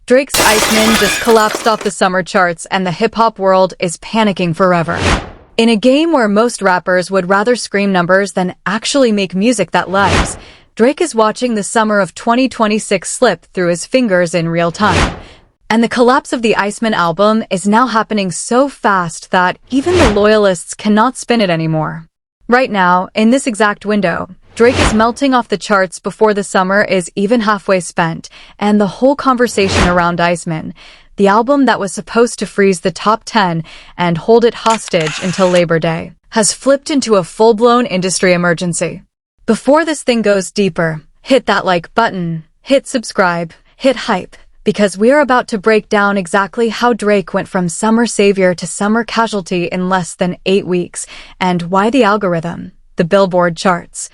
Drake's Iceman just collapsed off the summer charts and the hip-hop world is panicking forever. In a game where most rappers would rather scream numbers than actually make music that lives, Drake is watching the summer of 2026 slip through his fingers in real time. And the collapse of the Iceman album is now happening so fast that even the loyalists cannot spin it anymore. Right now, in this exact window, Drake is melting off the charts before the summer is even halfway spent, and the whole conversation around Iceman, the album that was supposed to freeze the top 10 and hold it hostage until Labor Day, has flipped into a full-blown industry emergency. Before this thing goes deeper, hit that like button, hit subscribe, hit hype, because we're about to break down exactly how Drake went from summer savior to summer casualty in less than 8 weeks, and why the algorithm, the Billboard charts,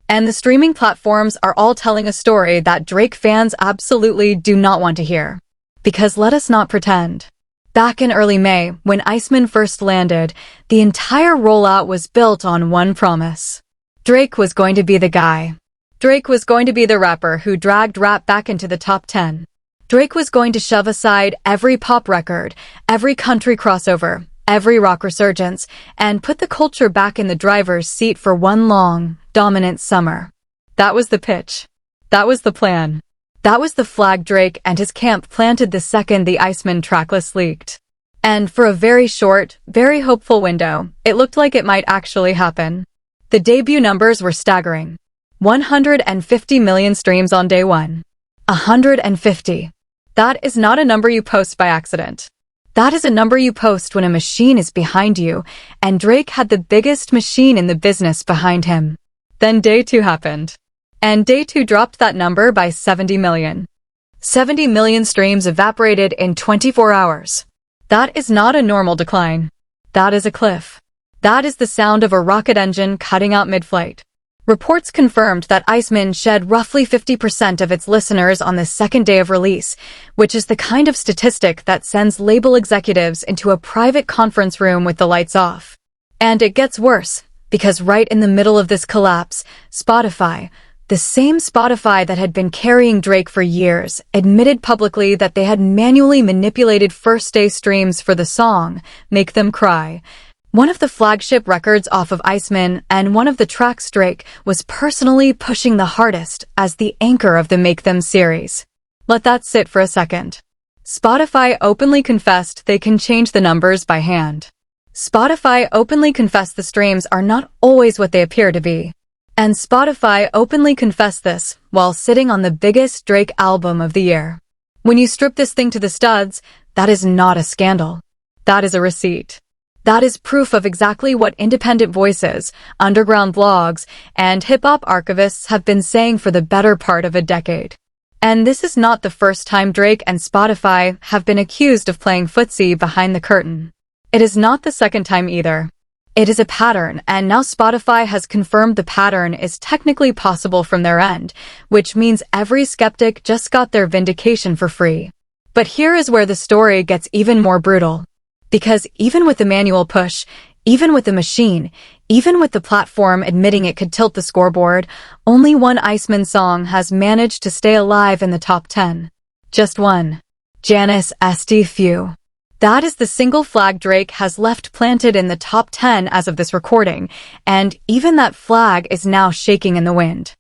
and the streaming platforms are all telling a story that Drake fans absolutely do not want to hear. Because let us not pretend. Back in early May, when Iceman first landed, the entire rollout was built on one promise. Drake was going to be the guy. Drake was going to be the rapper who dragged rap back into the top 10. Drake was going to shove aside every pop record, every country crossover, every rock resurgence, and put the culture back in the driver's seat for one long, dominant summer. That was the pitch. That was the plan. That was the flag Drake and his camp planted the second the Iceman tracklist leaked. And for a very short, very hopeful window, it looked like it might actually happen. The debut numbers were staggering. 150 million streams on day one. 150. That is not a number you post by accident. That is a number you post when a machine is behind you, and Drake had the biggest machine in the business behind him. Then day 2 happened. And day 2 dropped that number by 70 million. 70 million streams evaporated in 24 hours. That is not a normal decline. That is a cliff. That is the sound of a rocket engine cutting out mid-flight. Reports confirmed that Iceman shed roughly 50% of its listeners on the second day of release, which is the kind of statistic that sends label executives into a private conference room with the lights off. And it gets worse, because right in the middle of this collapse, Spotify, the same Spotify that had been carrying Drake for years, admitted publicly that they had manually manipulated first-day streams for the song, Make Them Cry, one of the flagship records off of Iceman, and one of the tracks Drake was personally pushing the hardest as the anchor of the Make Them series. Let that sit for a second. Spotify openly confessed they can change the numbers by hand. Spotify openly confessed the streams are not always what they appear to be. And Spotify openly confessed this while sitting on the biggest Drake album of the year. When you strip this thing to the studs, that is not a scandal. That is a receipt. That is proof of exactly what independent voices, underground blogs, and hip-hop archivists have been saying for the better part of a decade. And this is not the first time Drake and Spotify have been accused of playing footsie behind the curtain. It is not the second time either. It is a pattern, and now Spotify has confirmed the pattern is technically possible from their end, which means every skeptic just got their vindication for free. But here is where the story gets even more brutal. Because even with the manual push, even with the machine, even with the platform admitting it could tilt the scoreboard, only one Iceman song has managed to stay alive in the top 10. Just one. Janice STFU. That is the single flag Drake has left planted in the top 10 as of this recording, and even that flag is now shaking in the wind.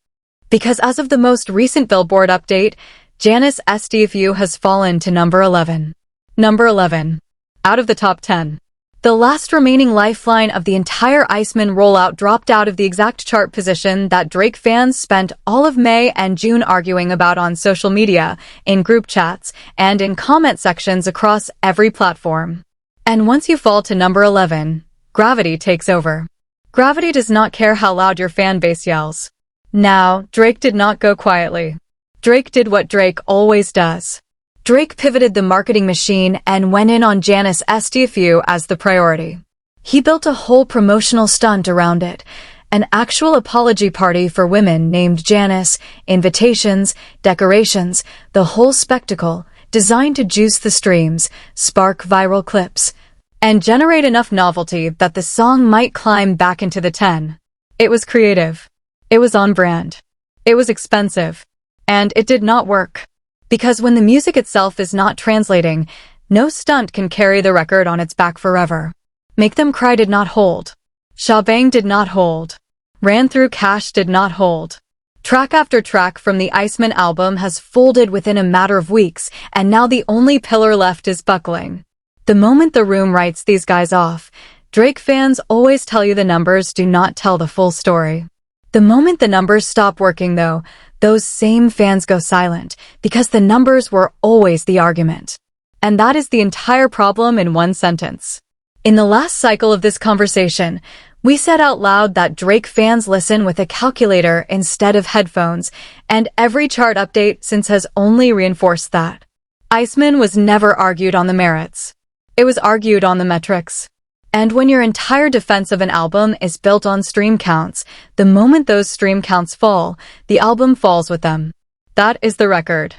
Because as of the most recent Billboard update, Janice STFU has fallen to number 11. Number 11. Out of the top 10. The last remaining lifeline of the entire Iceman rollout dropped out of the exact chart position that Drake fans spent all of May and June arguing about on social media, in group chats, and in comment sections across every platform. And once you fall to number 11, gravity takes over. Gravity does not care how loud your fan base yells. Now, Drake did not go quietly. Drake did what Drake always does. Drake pivoted the marketing machine and went in on Janice STFU as the priority. He built a whole promotional stunt around it, an actual apology party for women named Janice, invitations, decorations, the whole spectacle, designed to juice the streams, spark viral clips, and generate enough novelty that the song might climb back into the 10. It was creative. It was on brand. It was expensive. And it did not work. Because when the music itself is not translating, no stunt can carry the record on its back forever. Make Them Cry did not hold. Shabang did not hold. Ran Through Cash did not hold. Track after track from the Iceman album has folded within a matter of weeks, and now the only pillar left is buckling. The moment the room writes these guys off, Drake fans always tell you the numbers do not tell the full story. The moment the numbers stop working, though, those same fans go silent, because the numbers were always the argument. And that is the entire problem in one sentence. In the last cycle of this conversation, we said out loud that Drake fans listen with a calculator instead of headphones, and every chart update since has only reinforced that. Iceman was never argued on the merits. It was argued on the metrics. And when your entire defense of an album is built on stream counts, the moment those stream counts fall, the album falls with them. That is the record.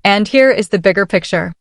And here is the bigger picture.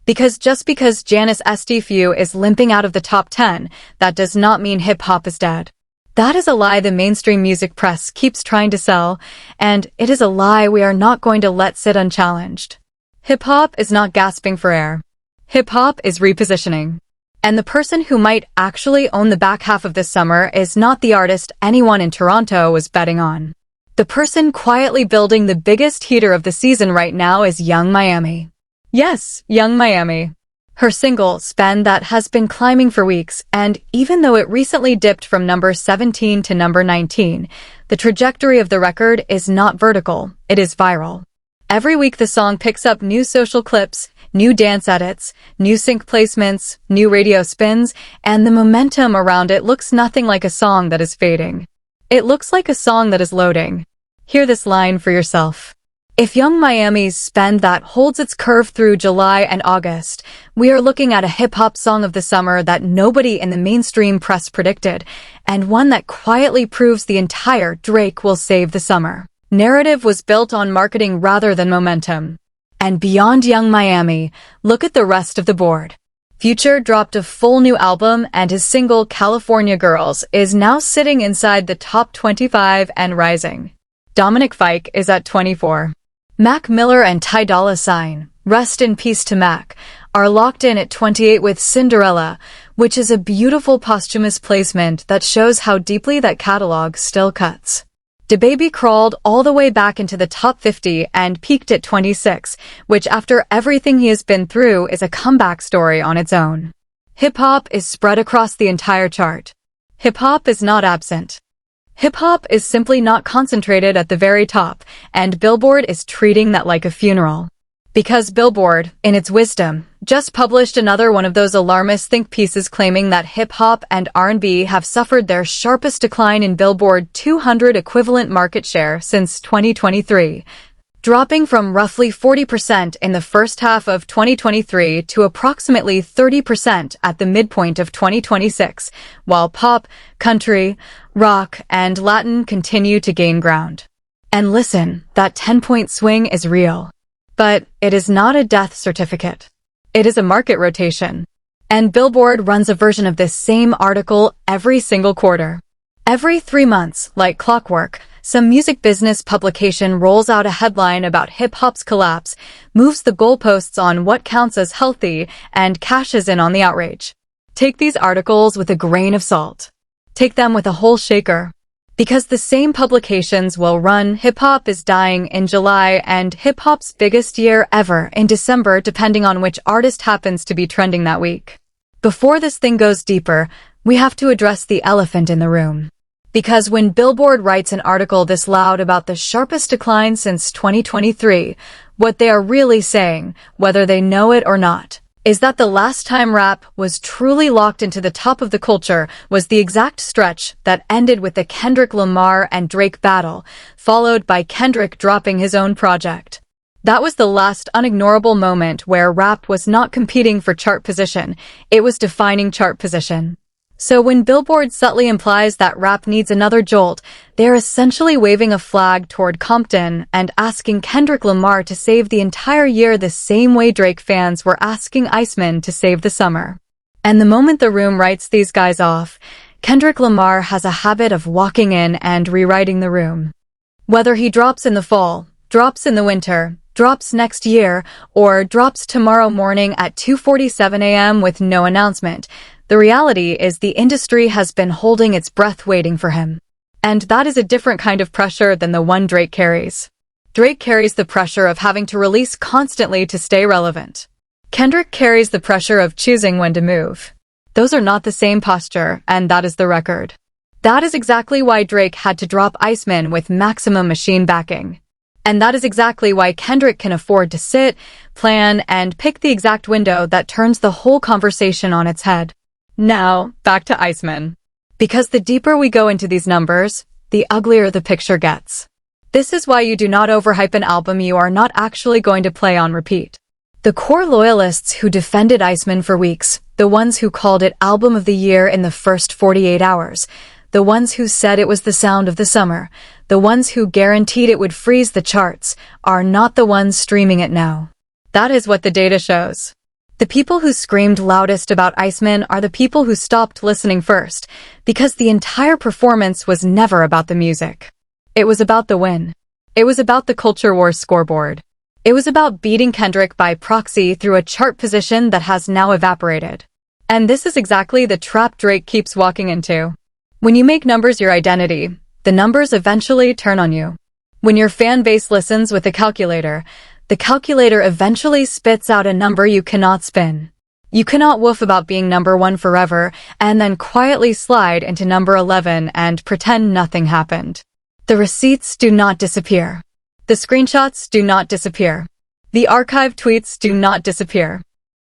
Because just because Janice STFU is limping out of the top 10, that does not mean hip-hop is dead. That is a lie the mainstream music press keeps trying to sell, and it is a lie we are not going to let sit unchallenged. Hip-hop is not gasping for air. Hip-hop is repositioning. And the person who might actually own the back half of this summer is not the artist anyone in Toronto was betting on. The person quietly building the biggest heater of the season right now is Young Miami. Yes, Young Miami. Her single, Spend, that has been climbing for weeks, and even though it recently dipped from number 17 to number 19, the trajectory of the record is not vertical, it is viral. Every week the song picks up new social clips, new dance edits, new sync placements, new radio spins, and the momentum around it looks nothing like a song that is fading. It looks like a song that is loading. Hear this line for yourself. If Young Miami's Spend That holds its curve through July and August, we are looking at a hip-hop song of the summer that nobody in the mainstream press predicted, and one that quietly proves the entire Drake will save the summer narrative was built on marketing rather than momentum. And beyond Young Miami, look at the rest of the board. Future dropped a full new album, and his single California Girls is now sitting inside the top 25 and rising. Dominic Fike is at 24. Mac Miller and Ty Dolla $ign, rest in peace to Mac, are locked in at 28 with Cinderella, which is a beautiful posthumous placement that shows how deeply that catalog still cuts. DaBaby crawled all the way back into the top 50 and peaked at 26, which after everything he has been through is a comeback story on its own. Hip-hop is spread across the entire chart. Hip-hop is not absent. Hip-hop is simply not concentrated at the very top, and Billboard is treating that like a funeral. Because Billboard, in its wisdom, just published another one of those alarmist think pieces claiming that hip-hop and R&B have suffered their sharpest decline in Billboard 200 equivalent market share since 2023, dropping from roughly 40% in the first half of 2023 to approximately 30% at the midpoint of 2026, while pop, country, rock, and Latin continue to gain ground. And listen, that 10-point swing is real. But it is not a death certificate. It is a market rotation. And Billboard runs a version of this same article every single quarter. Every 3 months, like clockwork, some music business publication rolls out a headline about hip-hop's collapse, moves the goalposts on what counts as healthy, and cashes in on the outrage. Take these articles with a grain of salt. Take them with a whole shaker. Because the same publications will run hip-hop is dying in July and hip-hop's biggest year ever in December, depending on which artist happens to be trending that week. Before this thing goes deeper, we have to address the elephant in the room. Because when Billboard writes an article this loud about the sharpest decline since 2023, what they are really saying, whether they know it or not, is that the last time rap was truly locked into the top of the culture was the exact stretch that ended with the Kendrick Lamar and Drake battle, followed by Kendrick dropping his own project. That was the last unignorable moment where rap was not competing for chart position, it was defining chart position. So when Billboard subtly implies that rap needs another jolt, they're essentially waving a flag toward Compton and asking Kendrick Lamar to save the entire year the same way Drake fans were asking Iceman to save the summer. And the moment the room writes these guys off, Kendrick Lamar has a habit of walking in and rewriting the room. Whether he drops in the fall, drops in the winter, drops next year, or drops tomorrow morning at 2:47 a.m. with no announcement. The reality is the industry has been holding its breath waiting for him. And that is a different kind of pressure than the one Drake carries. Drake carries the pressure of having to release constantly to stay relevant. Kendrick carries the pressure of choosing when to move. Those are not the same posture, and that is the record. That is exactly why Drake had to drop Iceman with maximum machine backing. And that is exactly why Kendrick can afford to sit, plan, and pick the exact window that turns the whole conversation on its head. Now, back to Iceman. Because the deeper we go into these numbers, the uglier the picture gets. This is why you do not overhype an album you are not actually going to play on repeat. The core loyalists who defended Iceman for weeks, the ones who called it Album of the Year in the first 48 hours, the ones who said it was the sound of the summer, the ones who guaranteed it would freeze the charts, are not the ones streaming it now. That is what the data shows. The people who screamed loudest about Iceman are the people who stopped listening first, because the entire performance was never about the music. It was about the win. It was about the culture war scoreboard. It was about beating Kendrick by proxy through a chart position that has now evaporated. And this is exactly the trap Drake keeps walking into. When you make numbers your identity, the numbers eventually turn on you. When your fan base listens with a calculator, the calculator eventually spits out a number you cannot spin. You cannot woof about being number 1 forever and then quietly slide into number 11 and pretend nothing happened. The receipts do not disappear. The screenshots do not disappear. The archived tweets do not disappear.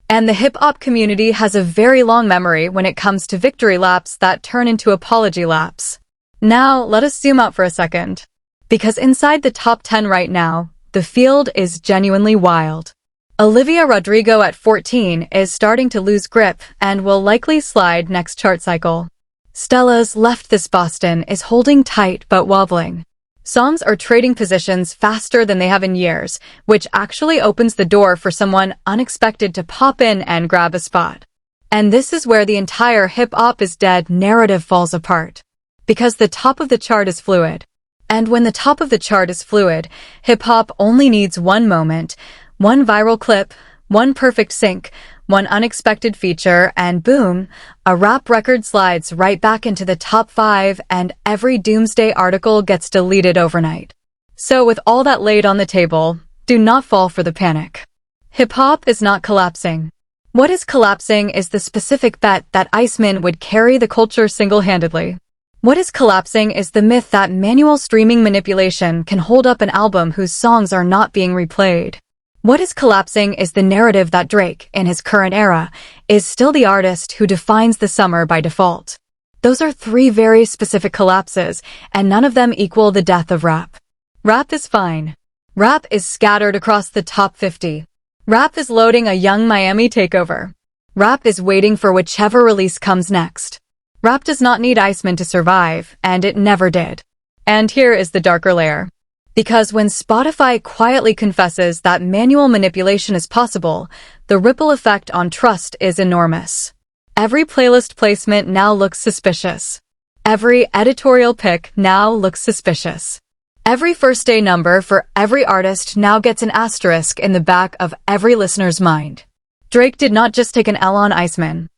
And the hip-hop community has a very long memory when it comes to victory laps that turn into apology laps. Now, let us zoom out for a second. Because inside the top 10 right now, the field is genuinely wild. Olivia Rodrigo at 14 is starting to lose grip and will likely slide next chart cycle. Stella's Left This Boston is holding tight but wobbling. Songs are trading positions faster than they have in years, which actually opens the door for someone unexpected to pop in and grab a spot. And this is where the entire hip-hop is dead narrative falls apart. Because the top of the chart is fluid. And when the top of the chart is fluid, hip-hop only needs one moment, one viral clip, one perfect sync, one unexpected feature, and boom, a rap record slides right back into the top 5 and every doomsday article gets deleted overnight. So with all that laid on the table, do not fall for the panic. Hip-hop is not collapsing. What is collapsing is the specific bet that Iceman would carry the culture single-handedly. What is collapsing is the myth that manual streaming manipulation can hold up an album whose songs are not being replayed. What is collapsing is the narrative that Drake, in his current era, is still the artist who defines the summer by default. Those are 3 very specific collapses, and none of them equal the death of rap. Rap is fine. Rap is scattered across the top 50. Rap is loading a Young Miami takeover. Rap is waiting for whichever release comes next. Rap does not need Iceman to survive, and it never did. And here is the darker layer. Because when Spotify quietly confesses that manual manipulation is possible, the ripple effect on trust is enormous. Every playlist placement now looks suspicious. Every editorial pick now looks suspicious. Every first day number for every artist now gets an asterisk in the back of every listener's mind. Drake did not just take an L on Iceman.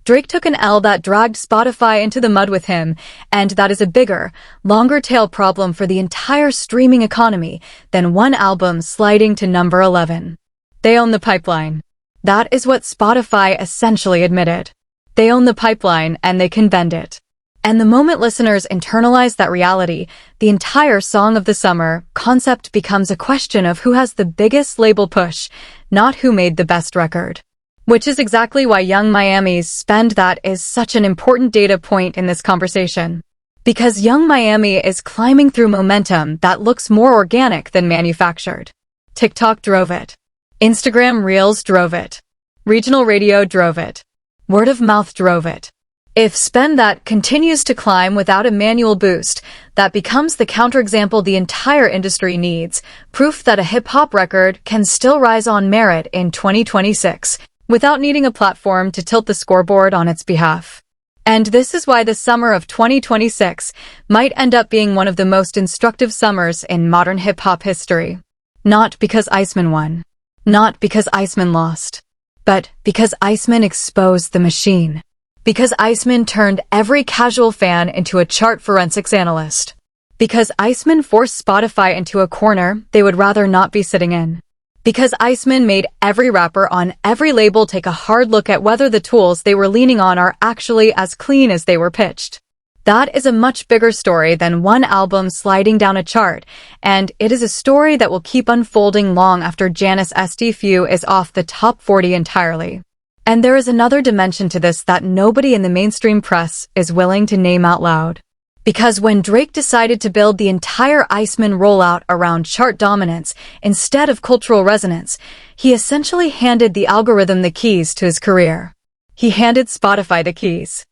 Drake took an L that dragged Spotify into the mud with him, and that is a bigger, longer-tail problem for the entire streaming economy than one album sliding to number 11. They own the pipeline. That is what Spotify essentially admitted. They own the pipeline and they can bend it. And the moment listeners internalize that reality, the entire Song of the Summer concept becomes a question of who has the biggest label push, not who made the best record. Which is exactly why Young Miami's Spend That is such an important data point in this conversation. Because Young Miami is climbing through momentum that looks more organic than manufactured. TikTok drove it. Instagram Reels drove it. Regional radio drove it. Word of mouth drove it. If Spend That continues to climb without a manual boost, that becomes the counterexample the entire industry needs, proof that a hip-hop record can still rise on merit in 2026. Without needing a platform to tilt the scoreboard on its behalf. And this is why the summer of 2026 might end up being one of the most instructive summers in modern hip-hop history. Not because Iceman won. Not because Iceman lost. But because Iceman exposed the machine. Because Iceman turned every casual fan into a chart forensics analyst. Because Iceman forced Spotify into a corner they would rather not be sitting in. Because Iceman made every rapper on every label take a hard look at whether the tools they were leaning on are actually as clean as they were pitched. That is a much bigger story than one album sliding down a chart, and it is a story that will keep unfolding long after Janice STFU is off the top 40 entirely. And there is another dimension to this that nobody in the mainstream press is willing to name out loud. Because when Drake decided to build the entire Iceman rollout around chart dominance instead of cultural resonance, he essentially handed the algorithm the keys to his career. He handed Spotify the keys.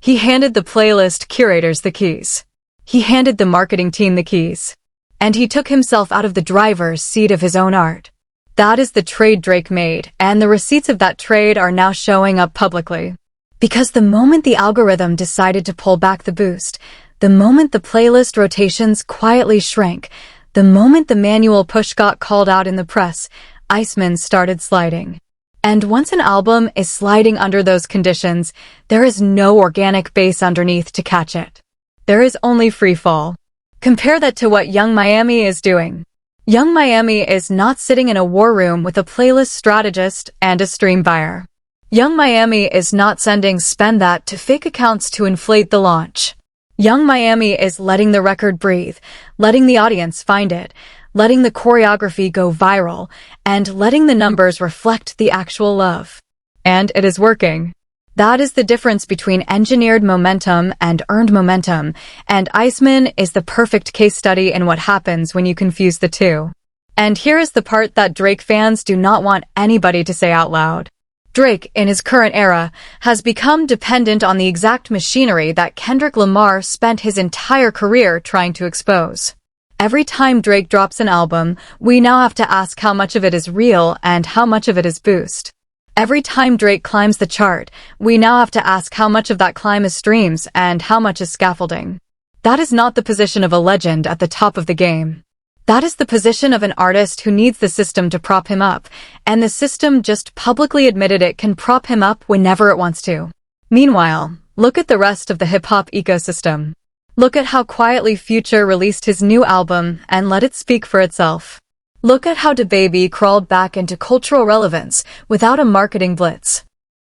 He handed the playlist curators the keys. He handed the marketing team the keys. And he took himself out of the driver's seat of his own art. That is the trade Drake made, and the receipts of that trade are now showing up publicly. Because the moment the algorithm decided to pull back the boost, the moment the playlist rotations quietly shrank, the moment the manual push got called out in the press, Iceman started sliding. And once an album is sliding under those conditions, there is no organic bass underneath to catch it. There is only free fall. Compare that to what Young Miami is doing. Young Miami is not sitting in a war room with a playlist strategist and a stream buyer. Young Miami is not sending spend that to fake accounts to inflate the launch. Young Miami is letting the record breathe, letting the audience find it, letting the choreography go viral, and letting the numbers reflect the actual love. And it is working. That is the difference between engineered momentum and earned momentum, and Iceman is the perfect case study in what happens when you confuse the two. And here is the part that Drake fans do not want anybody to say out loud. Drake, in his current era, has become dependent on the exact machinery that Kendrick Lamar spent his entire career trying to expose. Every time Drake drops an album, we now have to ask how much of it is real and how much of it is boost. Every time Drake climbs the chart, we now have to ask how much of that climb is streams and how much is scaffolding. That is not the position of a legend at the top of the game. That is the position of an artist who needs the system to prop him up, and the system just publicly admitted it can prop him up whenever it wants to. Meanwhile, look at the rest of the hip-hop ecosystem. Look at how quietly Future released his new album and let it speak for itself. Look at how DaBaby crawled back into cultural relevance without a marketing blitz.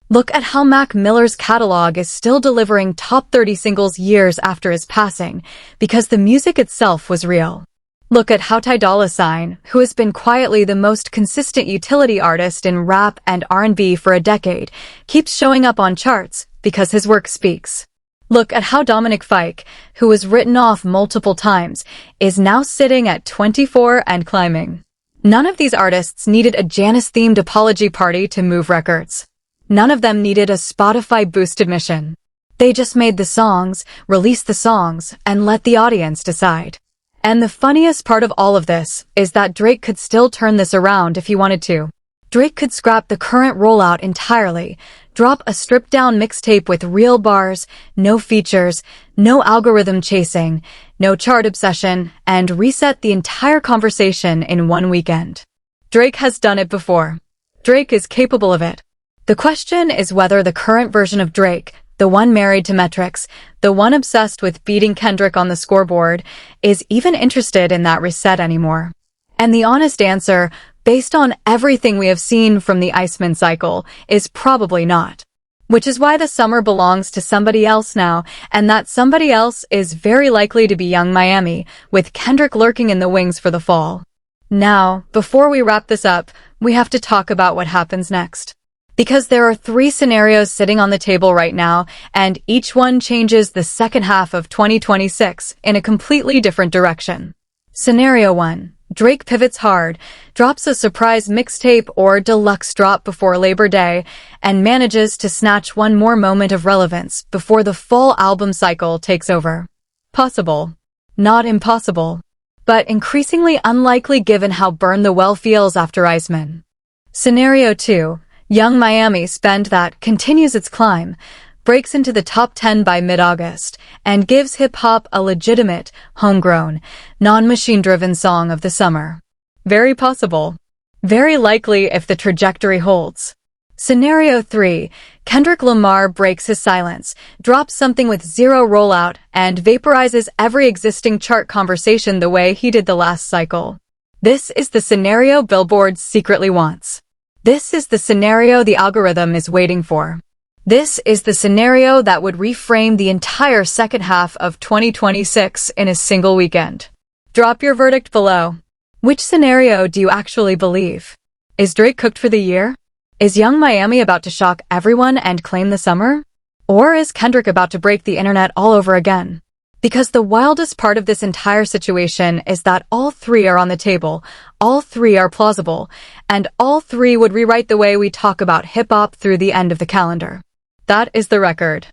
Look at how Mac Miller's catalog is still delivering top 30 singles years after his passing, because the music itself was real. Look at how Ty Dolla $ign, who has been quietly the most consistent utility artist in rap and R&B for a decade, keeps showing up on charts because his work speaks. Look at how Dominic Fike, who was written off multiple times, is now sitting at 24 and climbing. None of these artists needed a Janice-themed apology party to move records. None of them needed a Spotify-boosted mission. They just made the songs, released the songs, and let the audience decide. And the funniest part of all of this is that Drake could still turn this around if he wanted to. Drake could scrap the current rollout entirely, drop a stripped-down mixtape with real bars, no features, no algorithm chasing, no chart obsession, and reset the entire conversation in one weekend. Drake has done it before. Drake is capable of it. The question is whether the current version of Drake, the one married to metrics, the one obsessed with beating Kendrick on the scoreboard, is even interested in that reset anymore. And the honest answer, based on everything we have seen from the Iceman cycle, is probably not. Which is why the summer belongs to somebody else now, and that somebody else is very likely to be Young Miami, with Kendrick lurking in the wings for the fall. Now, before we wrap this up, we have to talk about what happens next. Because there are 3 scenarios sitting on the table right now, and each one changes the second half of 2026 in a completely different direction. Scenario 1. Drake pivots hard, drops a surprise mixtape or deluxe drop before Labor Day, and manages to snatch one more moment of relevance before the full album cycle takes over. Possible. Not impossible. But increasingly unlikely given how burned the well feels after Iceman. Scenario 2. Young Miami spend that continues its climb, breaks into the top 10 by mid-August, and gives hip-hop a legitimate, homegrown, non-machine-driven song of the summer. Very possible. Very likely if the trajectory holds. Scenario 3. Kendrick Lamar breaks his silence, drops something with zero rollout, and vaporizes every existing chart conversation the way he did the last cycle. This is the scenario Billboard secretly wants. This is the scenario the algorithm is waiting for. This is the scenario that would reframe the entire second half of 2026 in a single weekend. Drop your verdict below. Which scenario do you actually believe? Is Drake cooked for the year? Is Young Miami about to shock everyone and claim the summer? Or is Kendrick about to break the internet all over again? Because the wildest part of this entire situation is that all three are on the table, all three are plausible, and all three would rewrite the way we talk about hip-hop through the end of the calendar. That is the record.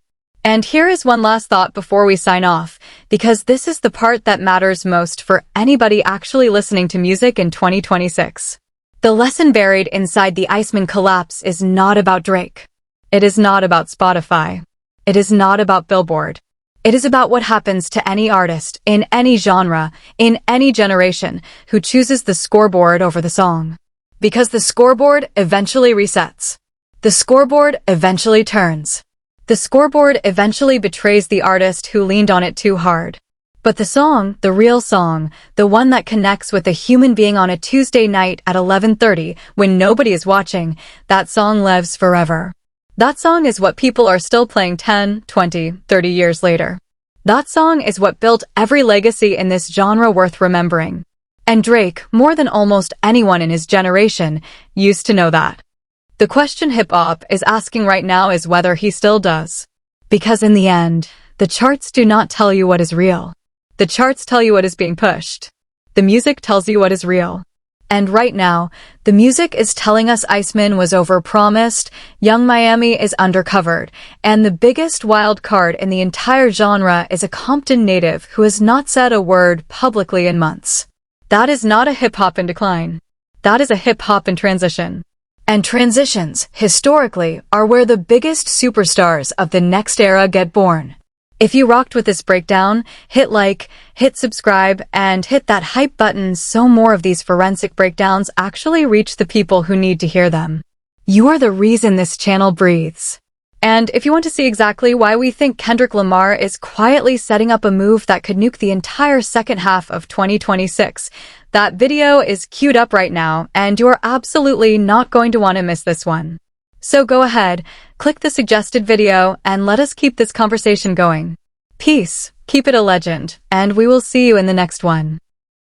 And here is one last thought before we sign off, because this is the part that matters most for anybody actually listening to music in 2026. The lesson buried inside the Iceman collapse is not about Drake. It is not about Spotify. It is not about Billboard. It is about what happens to any artist, in any genre, in any generation, who chooses the scoreboard over the song. Because the scoreboard eventually resets. The scoreboard eventually turns. The scoreboard eventually betrays the artist who leaned on it too hard. But the song, the real song, the one that connects with a human being on a Tuesday night at 11:30 when nobody is watching, that song lives forever. That song is what people are still playing 10, 20, 30 years later. That song is what built every legacy in this genre worth remembering. And Drake, more than almost anyone in his generation, used to know that. The question hip-hop is asking right now is whether he still does. Because in the end, the charts do not tell you what is real. The charts tell you what is being pushed. The music tells you what is real. And right now, the music is telling us Iceman was overpromised, Young Miami is undercovered, and the biggest wild card in the entire genre is a Compton native who has not said a word publicly in months. That is not a hip-hop in decline. That is a hip-hop in transition. And transitions, historically, are where the biggest superstars of the next era get born. If you rocked with this breakdown, hit like, hit subscribe, and hit that hype button so more of these forensic breakdowns actually reach the people who need to hear them. You are the reason this channel breathes. And if you want to see exactly why we think Kendrick Lamar is quietly setting up a move that could nuke the entire second half of 2026, that video is queued up right now, and you're absolutely not going to want to miss this one. So go ahead, click the suggested video, and let us keep this conversation going. Peace, keep it a legend, and we will see you in the next one.